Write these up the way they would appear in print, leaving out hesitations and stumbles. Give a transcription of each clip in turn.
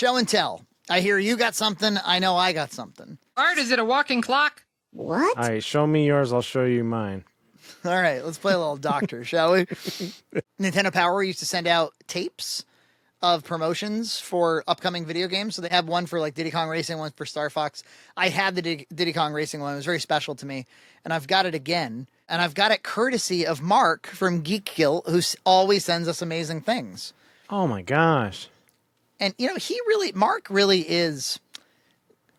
Show and tell. I hear you got something. I know I got something. Art, is it a walking clock? What? All right, show me yours. I'll show you mine. All right, let's play a little doctor, shall we? Nintendo Power used to send out tapes of promotions for upcoming video games. So they have one for like Diddy Kong Racing, one for Star Fox. I had the Diddy Kong Racing one. It was very special to me. And I've got it again. And I've got it courtesy of Mark from Geek Guilt, who always sends us amazing things. Oh my gosh. And, you know, Mark really is,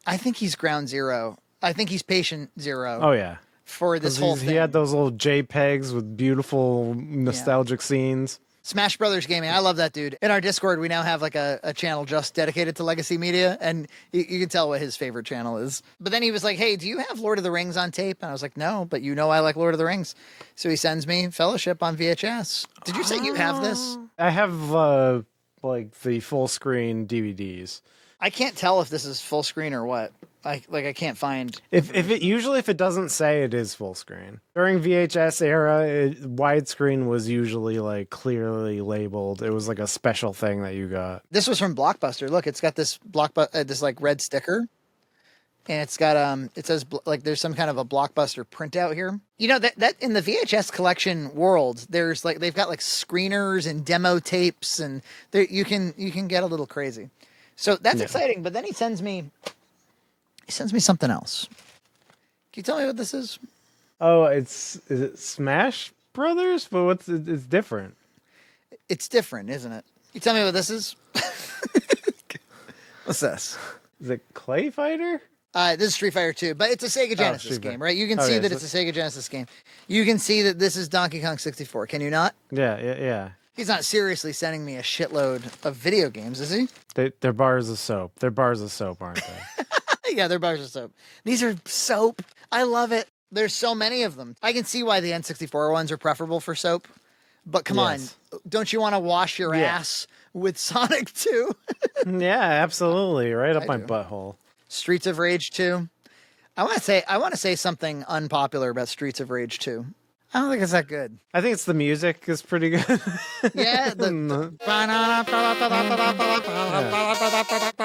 I think he's ground zero. I think he's patient zero. Oh, yeah. For this whole thing. He had those little JPEGs with beautiful nostalgic scenes. Smash Brothers Gaming. I love that dude. In our Discord, we now have like a channel just dedicated to Legacy Media, and you can tell what his favorite channel is. But then he was like, hey, do you have Lord of the Rings on tape? And I was like, no, but you know I like Lord of the Rings. So he sends me Fellowship on VHS. Did you say you have this? I have like the full screen DVDs. I can't tell if this is full screen or what. I can't find. If it doesn't say, it is full screen. During VHS era, widescreen was usually like clearly labeled. It was like a special thing that you got. This was from Blockbuster. Look, it's got this this like red sticker, and it's got it says like there's some kind of a Blockbuster printout here. You know that in the VHS collection world, there's like they've got like screeners and demo tapes, and you can get a little crazy. So that's exciting. But then he sends me something else. Can you tell me what this is? Oh, is it Smash Brothers? But it's different. It's different, isn't it? You tell me what this is? What's this? Is it Clay Fighter? This is Street Fighter 2, but it's a Sega Genesis game, right? You can see that it's a Sega Genesis game. You can see that this is Donkey Kong 64. Can you not? Yeah. He's not seriously sending me a shitload of video games, is he? They're bars of soap. They're bars of soap, aren't they? Yeah, they're bars of soap. These are soap. I love it. There's so many of them. I can see why the N64 ones are preferable for soap. But come on, don't you want to wash your ass with Sonic 2? Yeah, absolutely. Right up my butthole. Streets of Rage 2. I want to say something unpopular about Streets of Rage 2. I don't think it's that good. I think it's the music is pretty good. Yeah. I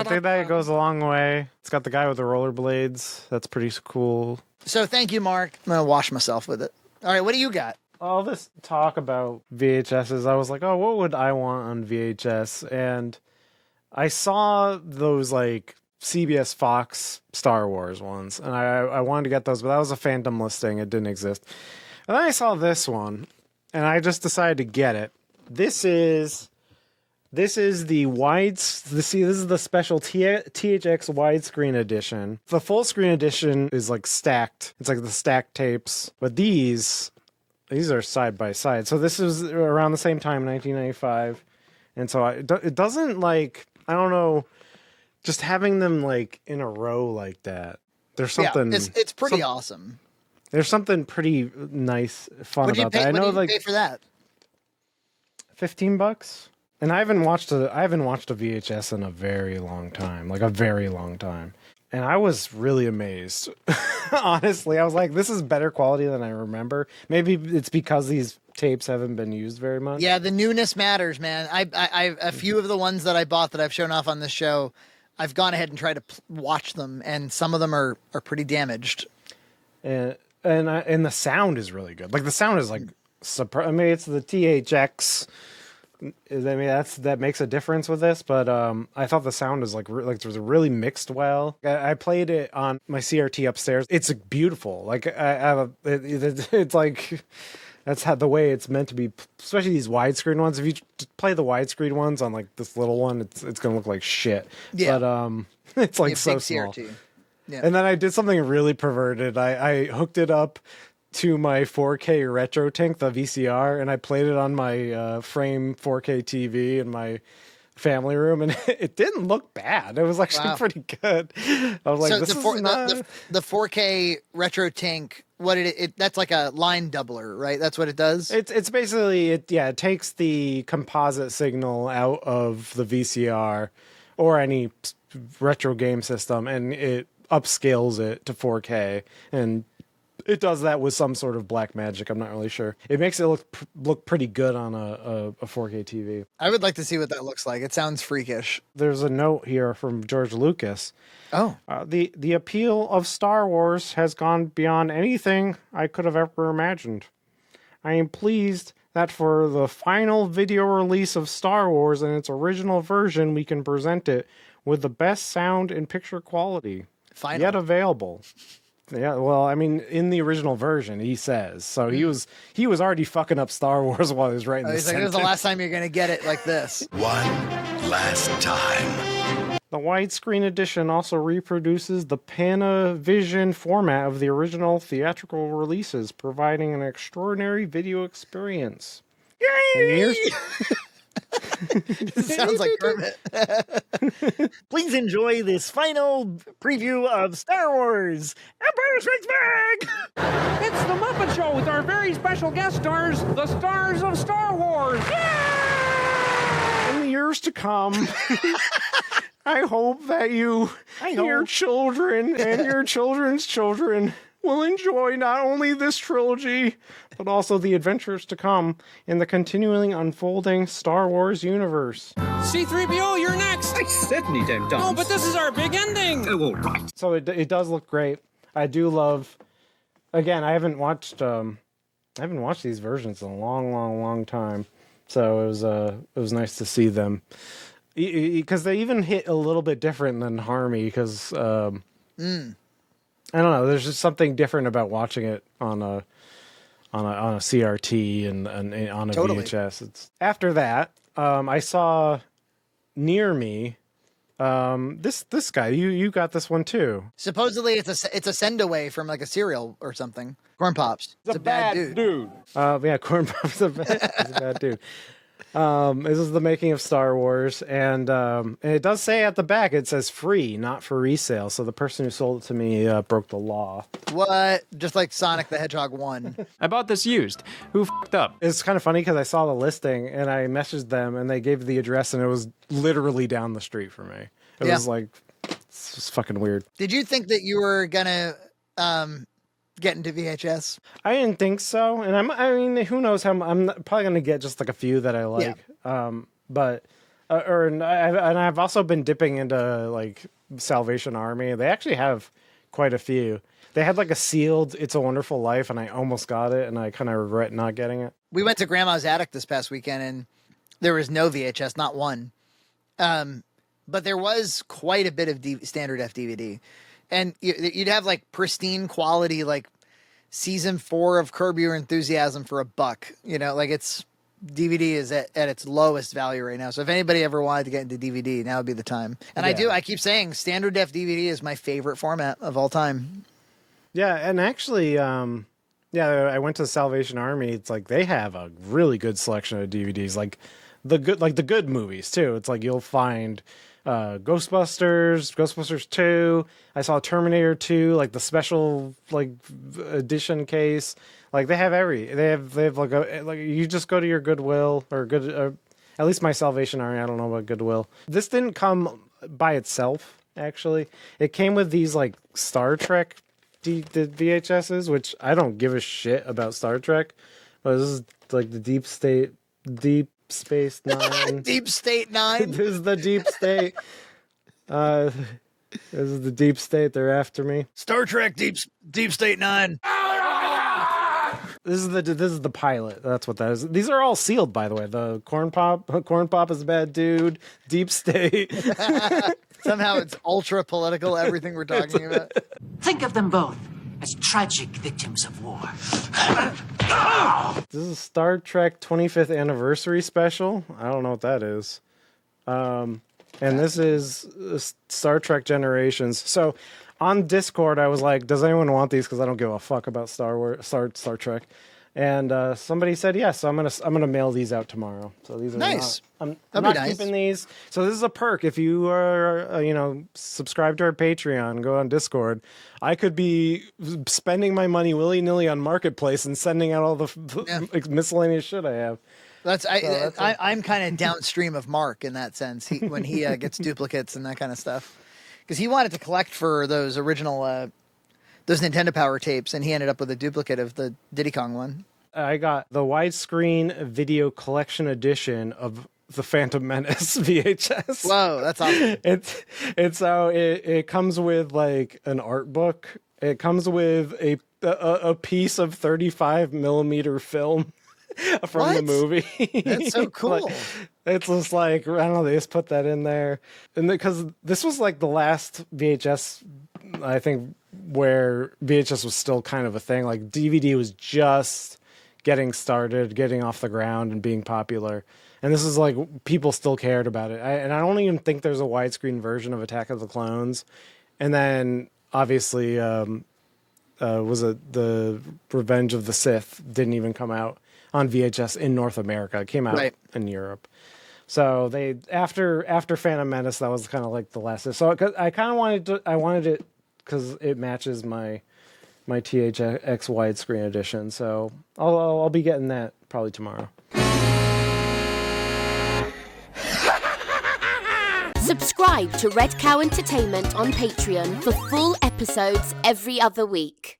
think that goes a long way. It's got the guy with the rollerblades. That's pretty cool. So thank you, Mark. I'm going to wash myself with it. All right, what do you got? All this talk about VHSs, I was like, oh, what would I want on VHS? And I saw those like CBS Fox Star Wars ones, and I wanted to get those, but that was a phantom listing. It didn't exist. And then I saw this one, and I just decided to get it. This is this is the special THX widescreen edition. The full screen edition is like stacked. It's like the stacked tapes, but these are side by side. So this is around the same time, 1995, and so it doesn't like, I don't know, just having them like in a row like that. There's something. Yeah, it's pretty awesome. There's something pretty nice, fun about that. I know, what did you pay for that? $15, and I haven't watched a VHS in a very long time, like a very long time, and I was really amazed. Honestly, I was like, this is better quality than I remember. Maybe it's because these tapes haven't been used very much. Yeah, the newness matters, man. I a few of the ones that I bought that I've shown off on this show, I've gone ahead and tried to watch them, and some of them are pretty damaged. And the sound is really good. Like the sound is like, I mean, it's the THX. I mean, that makes a difference with this, but I thought the sound is like it was really mixed well. I played it on my CRT upstairs. It's beautiful. Like I have it's like that's how the way it's meant to be. Especially these widescreen ones. If you play the widescreen ones on like this little one, it's gonna look like shit. Yeah. But it's like so small. CRT. Yeah. And then I did something really perverted. I hooked it up to my 4K Retrotink, the VCR, and I played it on my frame 4K TV in my family room, and it didn't look bad. It was actually pretty good. I was like, the 4K Retrotink, that's like a line doubler, right? That's what it does? It's basically, it takes the composite signal out of the VCR or any retro game system, and it upscales it to 4K, and it does that with some sort of black magic. I'm not really sure. It makes it look pretty good on a 4K TV. I would like to see what that looks like. It sounds freakish. There's a note here from George Lucas. Oh, The appeal of Star Wars has gone beyond anything I could have ever imagined. I am pleased that for the final video release of Star Wars in its original version, we can present it with the best sound and picture quality yet available. Yeah, well, I mean, in the original version, he says. So he was already fucking up Star Wars while he was writing this. He's like, "This is the last time you're gonna get it like this." One last time. The widescreen edition also reproduces the Panavision format of the original theatrical releases, providing an extraordinary video experience. Yay! Sounds like Kermit. Please enjoy this final preview of Star Wars Empire Strikes Back! It's the Muppet Show with our very special guest stars, the stars of Star Wars. In the years to come, I hope that your children and your children's children will enjoy not only this trilogy, but also the adventures to come in the continually unfolding Star Wars universe. C-3PO, you're next. I certainly don't dance. Oh, but this is our big ending. Oh, all right. So it does look great. I do love. Again, I haven't watched these versions in a long time. So it was nice to see them, because they even hit a little bit different than Harmy. Because I don't know. There's just something different about watching it on a CRT and on a VHS. It's after that. I saw Near Me. This guy. You got this one too. Supposedly, it's a send away from like a cereal or something. Corn Pops. It's a bad dude. Yeah, Corn Pops is a bad dude. This is the making of Star Wars, and it does say at the back, it says free, not for resale. So the person who sold it to me broke the law. What? Just like Sonic the Hedgehog 1. I bought this used. Who fucked up? It's kind of funny because I saw the listing and I messaged them and they gave the address and it was literally down the street for me. It was like, it's just fucking weird. Did you think that you were gonna get into VHS? I didn't think so, and I mean, who knows how I'm probably gonna get just like a few that I like. Yeah. And I've also been dipping into like Salvation Army. They actually have quite a few. They had like a sealed It's a Wonderful Life, and I almost got it, and I kind of regret not getting it. We went to Grandma's attic this past weekend, and there was no VHS, not one. But there was quite a bit of standard F DVD. And you'd have like pristine quality, like season 4 of Curb Your Enthusiasm for $1. You know, like DVD is at its lowest value right now. So if anybody ever wanted to get into DVD, now would be the time. And I keep saying standard def DVD is my favorite format of all time. Yeah. And actually, I went to the Salvation Army. It's like, they have a really good selection of DVDs, like the good movies too. It's like, you'll find Ghostbusters 2. I saw Terminator 2, like the special like edition case. Like they have like you just go to your Goodwill or at least my Salvation Army. I don't know about Goodwill. This didn't come by itself. Actually, it came with these like Star Trek the VHSs, which I don't give a shit about Star Trek, but this is like the Deep Space Nine. Deep State 9. This is the Deep State. This is the Deep State. They're after me. Star Trek Deep State 9. This is the pilot. That's what that is. These are all sealed, by the way. The Corn Pop is a bad dude. Deep State. Somehow it's ultra political. Everything we're talking about. Think of them both as tragic victims of war. This is a Star Trek 25th anniversary special. I don't know what that is. And this is Star Trek Generations. So on Discord, I was like, does anyone want these? Because I don't give a fuck about Star Trek. And somebody said yes, so I'm gonna mail these out tomorrow. So these are nice. I'm not keeping these. So this is a perk. If you are subscribe to our Patreon, go on Discord. I could be spending my money willy nilly on Marketplace and sending out all the miscellaneous shit I have. I'm kind of downstream of Mark in that sense. When he gets duplicates and that kind of stuff, because he wanted to collect for those original those Nintendo Power tapes, and he ended up with a duplicate of the Diddy Kong one. I got the widescreen video collection edition of the Phantom Menace VHS. Whoa, that's awesome. It comes with like an art book. It comes with a piece of 35 millimeter film from the movie. That's so cool. It's just like, I don't know, they just put that in there. And because this was like the last VHS, I think, where VHS was still kind of a thing. Like DVD was just getting started, getting off the ground and being popular. And this is like, people still cared about it. And I don't even think there's a widescreen version of Attack of the Clones. And then obviously, was it the Revenge of the Sith didn't even come out on VHS in North America. It came out in Europe. So they after Phantom Menace, that was kind of like the last. So I kind of wanted it because it matches my THX widescreen edition. So I'll be getting that probably tomorrow. Subscribe to Red Cow Entertainment on Patreon for full episodes every other week.